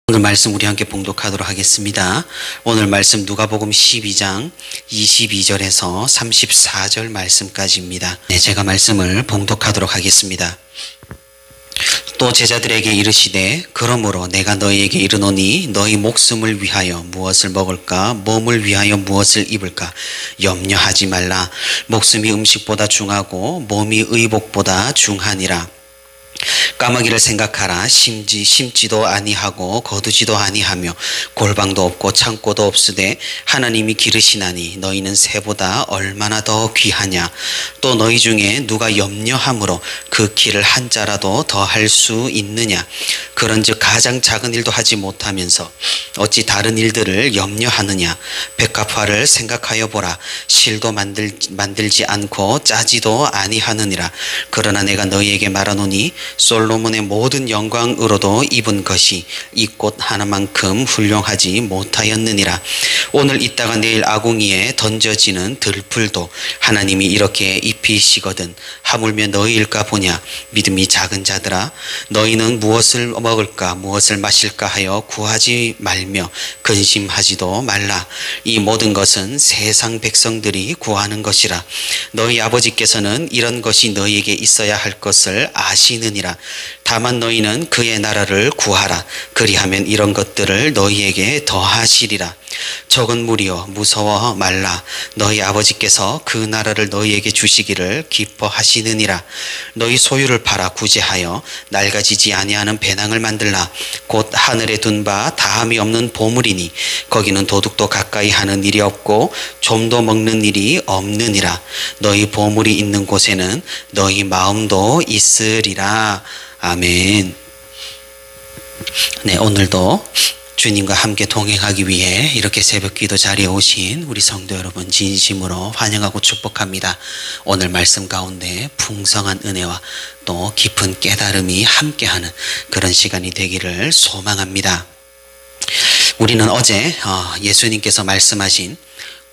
오늘 말씀 우리 함께 봉독하도록 하겠습니다. 오늘 말씀 누가복음 12장 22절에서 34절 말씀까지입니다. 제가 말씀을 봉독하도록 하겠습니다. 또 제자들에게 이르시되 그러므로 내가 너희에게 이르노니 너희 목숨을 위하여 무엇을 먹을까 몸을 위하여 무엇을 입을까 염려하지 말라. 목숨이 음식보다 중하고 몸이 의복보다 중하니라. 까마귀를 생각하라. 심지도 아니하고 거두지도 아니하며 골방도 없고 창고도 없으되 하나님이 기르시나니 너희는 새보다 얼마나 더 귀하냐. 또 너희 중에 누가 염려함으로 그 키를 한 자라도 더 할 수 있느냐. 그런즉 가장 작은 일도 하지 못하면서 어찌 다른 일들을 염려하느냐. 백합화를 생각하여 보라. 실도 만들지 않고 짜지도 아니하느니라. 그러나 내가 너희에게 말하노니 솔로몬의 모든 영광으로도 입은 것이 이 꽃 하나만큼 훌륭하지 못하였느니라. 오늘 있다가 내일 아궁이에 던져지는 들풀도 하나님이 이렇게 입히시거든 하물며 너희일까 보냐. 믿음이 작은 자들아, 너희는 무엇을 먹을까 무엇을 마실까 하여 구하지 말며 근심하지도 말라. 이 모든 것은 세상 백성들이 구하는 것이라. 너희 아버지께서는 이런 것이 너희에게 있어야 할 것을 아시느니라. 다만 너희는 그의 나라를 구하라. 그리하면 이런 것들을 너희에게 더하시리라. 적은 무리여 무서워 말라. 너희 아버지께서 그 나라를 너희에게 주시기를 기뻐하시느니라. 너희 소유를 팔아 구제하여 낡아지지 아니하는 배낭을 만들라. 곧 하늘에 둔 바 다함이 없는 보물이니 거기는 도둑도 가까이 하는 일이 없고 좀도 먹는 일이 없느니라. 너희 보물이 있는 곳에는 너희 마음도 있으리라. 아멘. 네, 오늘도 주님과 함께 동행하기 위해 이렇게 새벽기도 자리에 오신 우리 성도 여러분 진심으로 환영하고 축복합니다. 오늘 말씀 가운데 풍성한 은혜와 또 깊은 깨달음이 함께하는 그런 시간이 되기를 소망합니다. 우리는 어제 예수님께서 말씀하신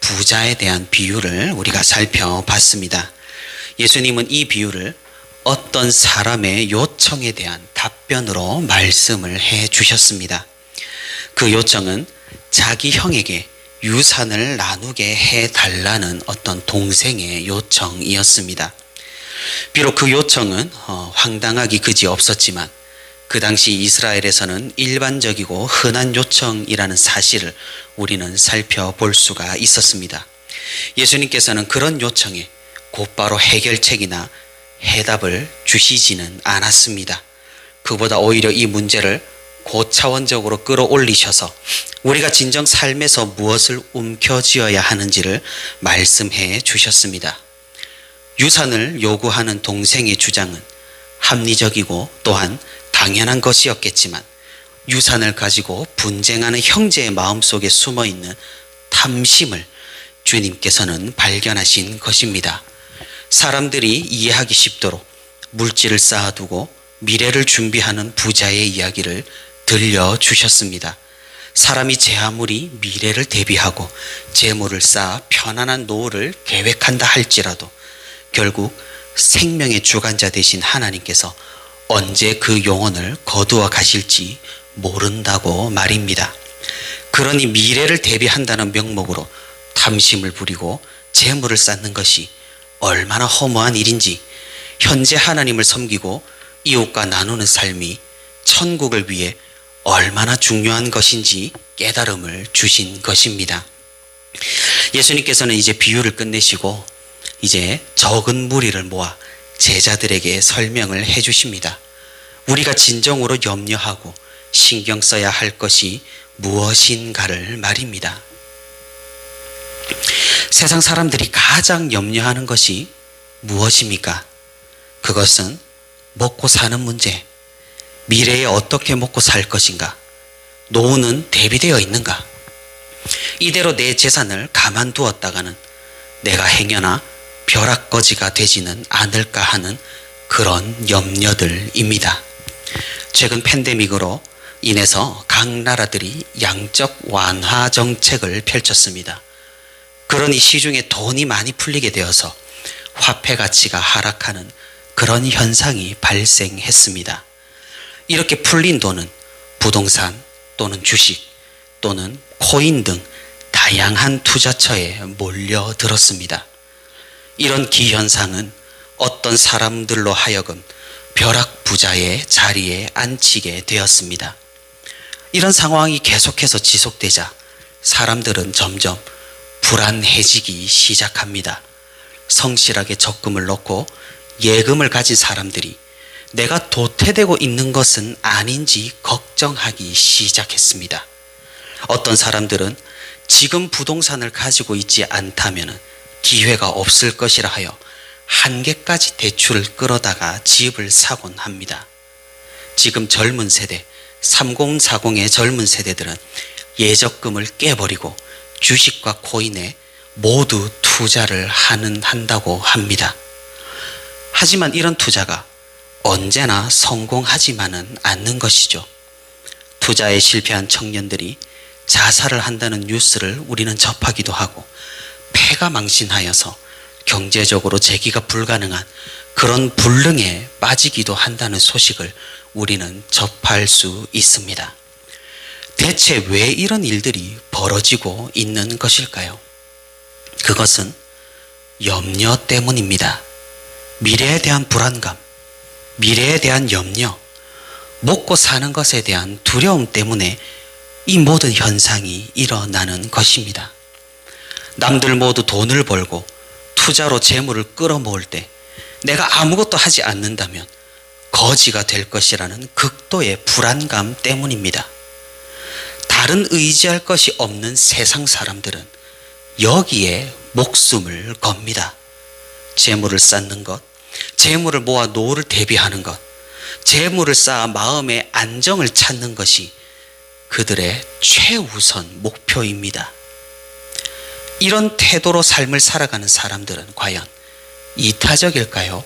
부자에 대한 비유를 우리가 살펴봤습니다. 예수님은 이 비유를 어떤 사람의 요청에 대한 답변으로 말씀을 해 주셨습니다. 그 요청은 자기 형에게 유산을 나누게 해달라는 어떤 동생의 요청이었습니다. 비록 그 요청은 황당하기 그지없었지만 그 당시 이스라엘에서는 일반적이고 흔한 요청이라는 사실을 우리는 살펴볼 수가 있었습니다. 예수님께서는 그런 요청에 곧바로 해결책이나 해답을 주시지는 않았습니다. 그보다 오히려 이 문제를 고차원적으로 끌어올리셔서 우리가 진정 삶에서 무엇을 움켜쥐어야 하는지를 말씀해 주셨습니다. 유산을 요구하는 동생의 주장은 합리적이고 또한 당연한 것이었겠지만 유산을 가지고 분쟁하는 형제의 마음속에 숨어있는 탐심을 주님께서는 발견하신 것입니다. 사람들이 이해하기 쉽도록 물질을 쌓아두고 미래를 준비하는 부자의 이야기를 들려주셨습니다. 사람이 제 아무리 미래를 대비하고 재물을 쌓아 편안한 노후를 계획한다 할지라도 결국 생명의 주관자 되신 하나님께서 언제 그 영혼을 거두어 가실지 모른다고 말입니다. 그러니 미래를 대비한다는 명목으로 탐심을 부리고 재물을 쌓는 것이 얼마나 허무한 일인지, 현재 하나님을 섬기고 이웃과 나누는 삶이 천국을 위해 얼마나 중요한 것인지 깨달음을 주신 것입니다. 예수님께서는 이제 비유를 끝내시고 이제 적은 무리를 모아 제자들에게 설명을 해 주십니다. 우리가 진정으로 염려하고 신경 써야 할 것이 무엇인가를 말입니다. 세상 사람들이 가장 염려하는 것이 무엇입니까? 그것은 먹고 사는 문제, 미래에 어떻게 먹고 살 것인가, 노후는 대비되어 있는가, 이대로 내 재산을 가만두었다가는 내가 행여나 벼락거지가 되지는 않을까 하는 그런 염려들입니다. 최근 팬데믹으로 인해서 각 나라들이 양적 완화 정책을 펼쳤습니다. 그러니 시중에 돈이 많이 풀리게 되어서 화폐 가치가 하락하는 그런 현상이 발생했습니다. 이렇게 풀린 돈은 부동산 또는 주식 또는 코인 등 다양한 투자처에 몰려들었습니다. 이런 기현상은 어떤 사람들로 하여금 벼락부자의 자리에 앉히게 되었습니다. 이런 상황이 계속해서 지속되자 사람들은 점점 불안해지기 시작합니다. 성실하게 적금을 넣고 예금을 가진 사람들이 내가 도태되고 있는 것은 아닌지 걱정하기 시작했습니다. 어떤 사람들은 지금 부동산을 가지고 있지 않다면 기회가 없을 것이라 하여 한 개까지 대출을 끌어다가 집을 사곤 합니다. 지금 젊은 세대, 3040의 젊은 세대들은 예적금을 깨버리고 주식과 코인에 모두 투자를 한다고 합니다. 하지만 이런 투자가 언제나 성공하지만은 않는 것이죠. 투자에 실패한 청년들이 자살을 한다는 뉴스를 우리는 접하기도 하고 폐가 망신하여서 경제적으로 재기가 불가능한 그런 불능에 빠지기도 한다는 소식을 우리는 접할 수 있습니다. 대체 왜 이런 일들이 벌어지고 있는 것일까요? 그것은 염려 때문입니다. 미래에 대한 불안감, 미래에 대한 염려, 먹고 사는 것에 대한 두려움 때문에 이 모든 현상이 일어나는 것입니다. 남들 모두 돈을 벌고 투자로 재물을 끌어모을 때 내가 아무것도 하지 않는다면 거지가 될 것이라는 극도의 불안감 때문입니다. 다른 의지할 것이 없는 세상 사람들은 여기에 목숨을 겁니다. 재물을 쌓는 것, 재물을 모아 노후를 대비하는 것, 재물을 쌓아 마음의 안정을 찾는 것이 그들의 최우선 목표입니다. 이런 태도로 삶을 살아가는 사람들은 과연 이타적일까요?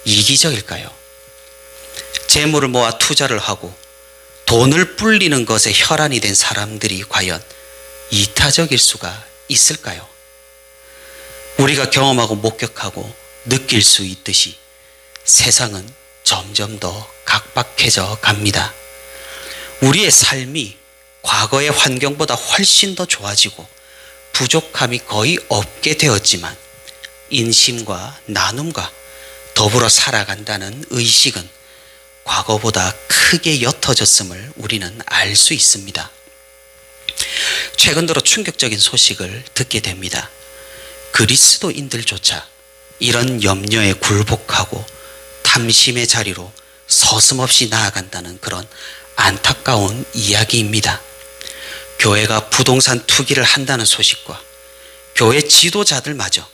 이기적일까요? 재물을 모아 투자를 하고 돈을 불리는 것에 혈안이 된 사람들이 과연 이타적일 수가 있을까요? 우리가 경험하고 목격하고 느낄 수 있듯이 세상은 점점 더 각박해져 갑니다. 우리의 삶이 과거의 환경보다 훨씬 더 좋아지고 부족함이 거의 없게 되었지만 인심과 나눔과 더불어 살아간다는 의식은 과거보다 크게 옅어졌음을 우리는 알 수 있습니다. 최근 들어 충격적인 소식을 듣게 됩니다. 그리스도인들조차 이런 염려에 굴복하고 탐심의 자리로 서슴없이 나아간다는 그런 안타까운 이야기입니다. 교회가 부동산 투기를 한다는 소식과 교회 지도자들마저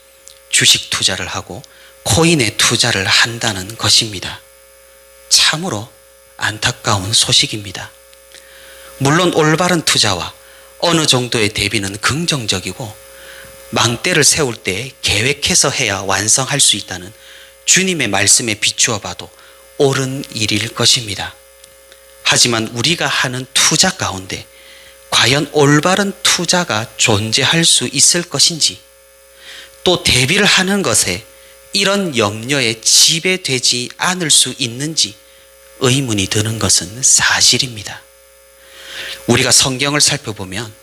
주식 투자를 하고 코인에 투자를 한다는 것입니다. 참으로 안타까운 소식입니다. 물론 올바른 투자와 어느 정도의 대비는 긍정적이고 망대를 세울 때 계획해서 해야 완성할 수 있다는 주님의 말씀에 비추어 봐도 옳은 일일 것입니다. 하지만 우리가 하는 투자 가운데 과연 올바른 투자가 존재할 수 있을 것인지, 또 대비를 하는 것에 이런 염려에 지배되지 않을 수 있는지 의문이 드는 것은 사실입니다. 우리가 성경을 살펴보면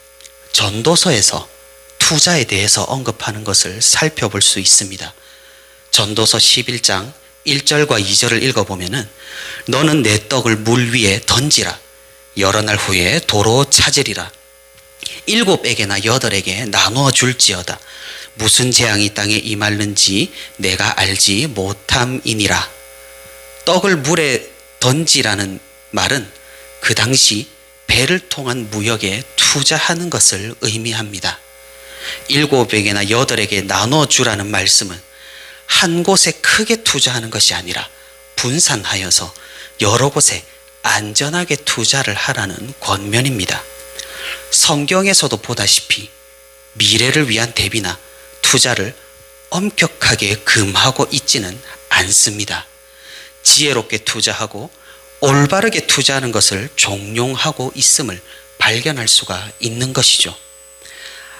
전도서에서 투자에 대해서 언급하는 것을 살펴볼 수 있습니다. 전도서 11장 1절과 2절을 읽어보면 너는 내 떡을 물 위에 던지라. 여러 날 후에 도로 찾으리라. 7에게나 8에게 나누어 줄지어다. 무슨 재앙이 땅에 임할는지 내가 알지 못함이니라. 떡을 물에 던지라는 말은 그 당시 배를 통한 무역에 투자하는 것을 의미합니다. 7에게나 8에게 나누어 주라는 말씀은 한 곳에 크게 투자하는 것이 아니라 분산하여서 여러 곳에 안전하게 투자를 하라는 권면입니다. 성경에서도 보다시피 미래를 위한 대비나 투자를 엄격하게 금하고 있지는 않습니다. 지혜롭게 투자하고 올바르게 투자하는 것을 종용하고 있음을 발견할 수가 있는 것이죠.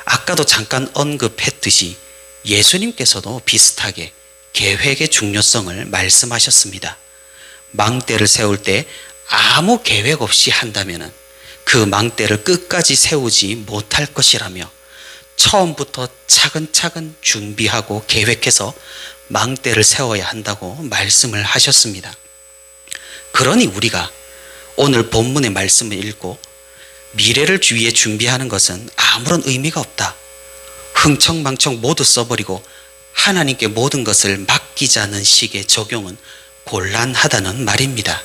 아까도 잠깐 언급했듯이 예수님께서도 비슷하게 계획의 중요성을 말씀하셨습니다. 망대를 세울 때 아무 계획 없이 한다면 그 망대를 끝까지 세우지 못할 것이라며 처음부터 차근차근 준비하고 계획해서 망대를 세워야 한다고 말씀을 하셨습니다. 그러니 우리가 오늘 본문의 말씀을 읽고 미래를 위해 준비하는 것은 아무런 의미가 없다, 흥청망청 모두 써버리고 하나님께 모든 것을 맡기자는 식의 적용은 곤란하다는 말입니다.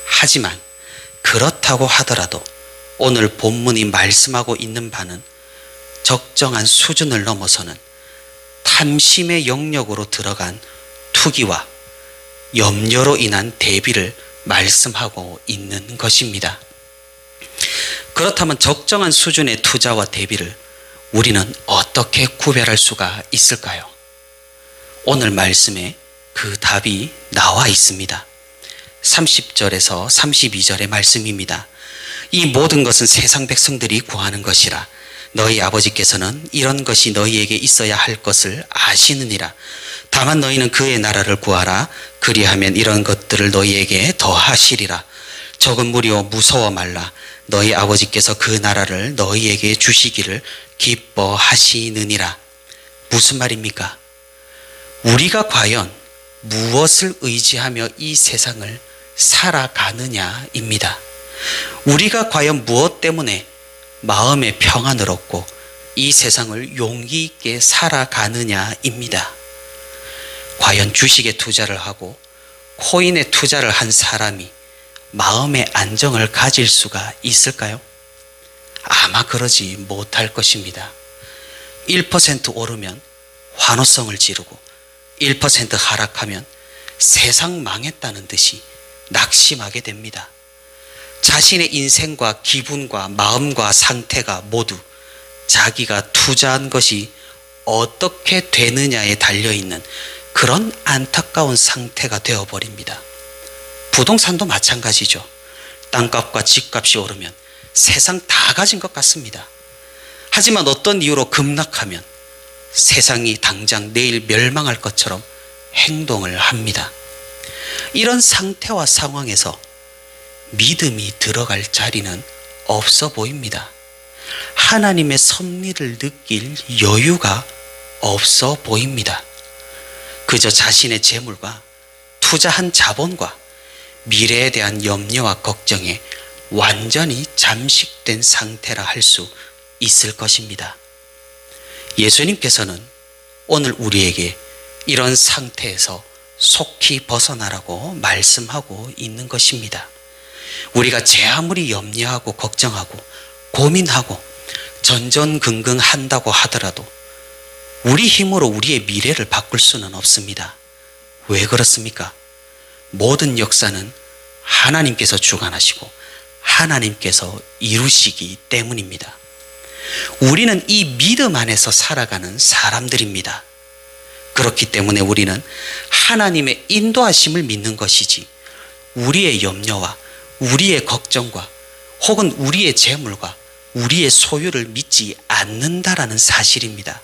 하지만 그렇다고 하더라도 오늘 본문이 말씀하고 있는 바는 적정한 수준을 넘어서는 탐심의 영역으로 들어간 투기와 염려로 인한 대비를 말씀하고 있는 것입니다. 그렇다면 적정한 수준의 투자와 대비를 우리는 어떻게 구별할 수가 있을까요? 오늘 말씀에 그 답이 나와 있습니다. 30절에서 32절의 말씀입니다. 이 모든 것은 세상 백성들이 구하는 것이라. 너희 아버지께서는 이런 것이 너희에게 있어야 할 것을 아시느니라. 다만 너희는 그의 나라를 구하라. 그리하면 이런 것들을 너희에게 더하시리라. 적은 무리여 무서워 말라. 너희 아버지께서 그 나라를 너희에게 주시기를 기뻐하시느니라. 무슨 말입니까? 우리가 과연 무엇을 의지하며 이 세상을 살아가느냐입니다. 우리가 과연 무엇 때문에 마음의 평안을 얻고 이 세상을 용기 있게 살아가느냐입니다. 과연 주식에 투자를 하고 코인에 투자를 한 사람이 마음의 안정을 가질 수가 있을까요? 아마 그러지 못할 것입니다. 1% 오르면 환호성을 지르고 1% 하락하면 세상 망했다는 듯이 낙심하게 됩니다. 자신의 인생과 기분과 마음과 상태가 모두 자기가 투자한 것이 어떻게 되느냐에 달려있는 그런 안타까운 상태가 되어버립니다. 부동산도 마찬가지죠. 땅값과 집값이 오르면 세상 다 가진 것 같습니다. 하지만 어떤 이유로 급락하면 세상이 당장 내일 멸망할 것처럼 행동을 합니다. 이런 상태와 상황에서 믿음이 들어갈 자리는 없어 보입니다. 하나님의 섭리를 느낄 여유가 없어 보입니다. 그저 자신의 재물과 투자한 자본과 미래에 대한 염려와 걱정에 완전히 잠식된 상태라 할 수 있을 것입니다. 예수님께서는 오늘 우리에게 이런 상태에서 속히 벗어나라고 말씀하고 있는 것입니다. 우리가 제 아무리 염려하고 걱정하고 고민하고 전전긍긍한다고 하더라도 우리 힘으로 우리의 미래를 바꿀 수는 없습니다. 왜 그렇습니까? 모든 역사는 하나님께서 주관하시고 하나님께서 이루시기 때문입니다. 우리는 이 믿음 안에서 살아가는 사람들입니다. 그렇기 때문에 우리는 하나님의 인도하심을 믿는 것이지 우리의 염려와 우리의 걱정과 혹은 우리의 재물과 우리의 소유를 믿지 않는다라는 사실입니다.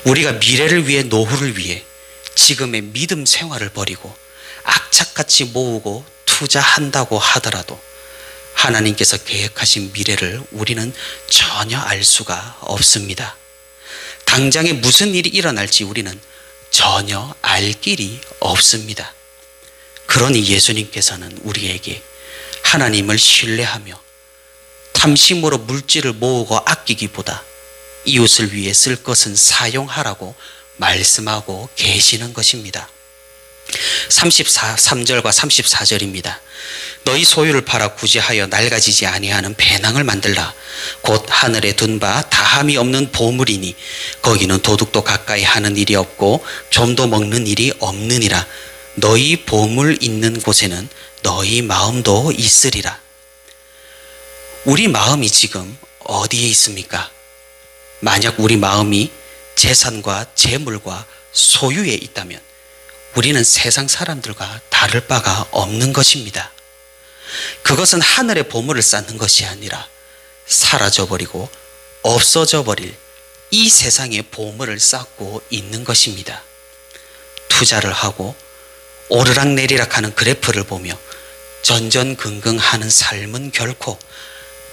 우리가 미래를 위해 노후를 위해 지금의 믿음 생활을 버리고 악착같이 모으고 투자한다고 하더라도 하나님께서 계획하신 미래를 우리는 전혀 알 수가 없습니다. 당장에 무슨 일이 일어날지 우리는 전혀 알 길이 없습니다. 그러니 예수님께서는 우리에게 하나님을 신뢰하며 탐심으로 물질을 모으고 아끼기보다 이웃을 위해 쓸 것은 사용하라고 말씀하고 계시는 것입니다. 33절과 34절입니다. 너희 소유를 팔아 구제하여 낡아지지 아니하는 배낭을 만들라. 곧 하늘에 둔 바 다함이 없는 보물이니 거기는 도둑도 가까이 하는 일이 없고 좀도 먹는 일이 없느니라. 너희 보물 있는 곳에는 너희 마음도 있으리라. 우리 마음이 지금 어디에 있습니까? 만약 우리 마음이 재산과 재물과 소유에 있다면 우리는 세상 사람들과 다를 바가 없는 것입니다. 그것은 하늘의 보물을 쌓는 것이 아니라 사라져버리고 없어져버릴 이 세상의 보물을 쌓고 있는 것입니다. 투자를 하고 오르락내리락하는 그래프를 보며 전전긍긍하는 삶은 결코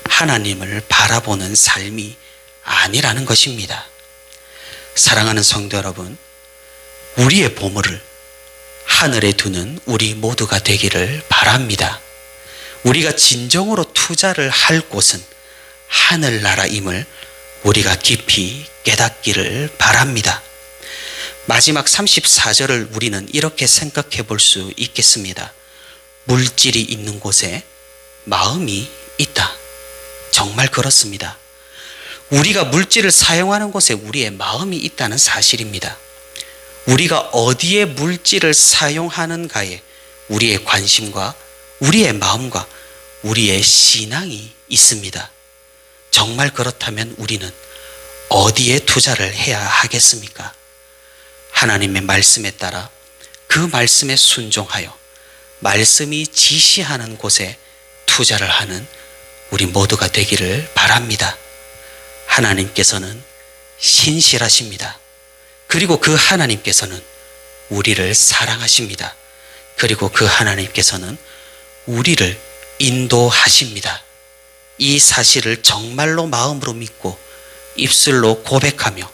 하나님을 바라보는 삶이 아니라는 것입니다. 사랑하는 성도 여러분, 우리의 보물을 하늘에 두는 우리 모두가 되기를 바랍니다. 우리가 진정으로 투자를 할 곳은 하늘나라임을 우리가 깊이 깨닫기를 바랍니다. 마지막 34절을 우리는 이렇게 생각해 볼 수 있겠습니다. 물질이 있는 곳에 마음이 있다. 정말 그렇습니다. 우리가 물질을 사용하는 곳에 우리의 마음이 있다는 사실입니다. 우리가 어디에 물질을 사용하는가에 우리의 관심과 우리의 마음과 우리의 신앙이 있습니다. 정말 그렇다면 우리는 어디에 투자를 해야 하겠습니까? 하나님의 말씀에 따라 그 말씀에 순종하여 말씀이 지시하는 곳에 투자를 하는 우리 모두가 되기를 바랍니다. 하나님께서는 신실하십니다. 그리고 그 하나님께서는 우리를 사랑하십니다. 그리고 그 하나님께서는 우리를 인도하십니다. 이 사실을 정말로 마음으로 믿고 입술로 고백하며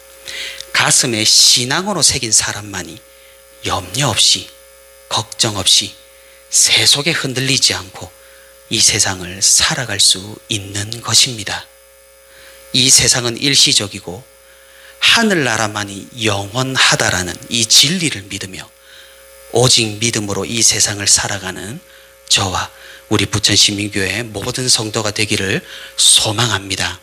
가슴에 신앙으로 새긴 사람만이 염려 없이 걱정 없이 세속에 흔들리지 않고 이 세상을 살아갈 수 있는 것입니다. 이 세상은 일시적이고 하늘나라만이 영원하다라는 이 진리를 믿으며 오직 믿음으로 이 세상을 살아가는 저와 우리 부천시민교회 모든 성도가 되기를 소망합니다.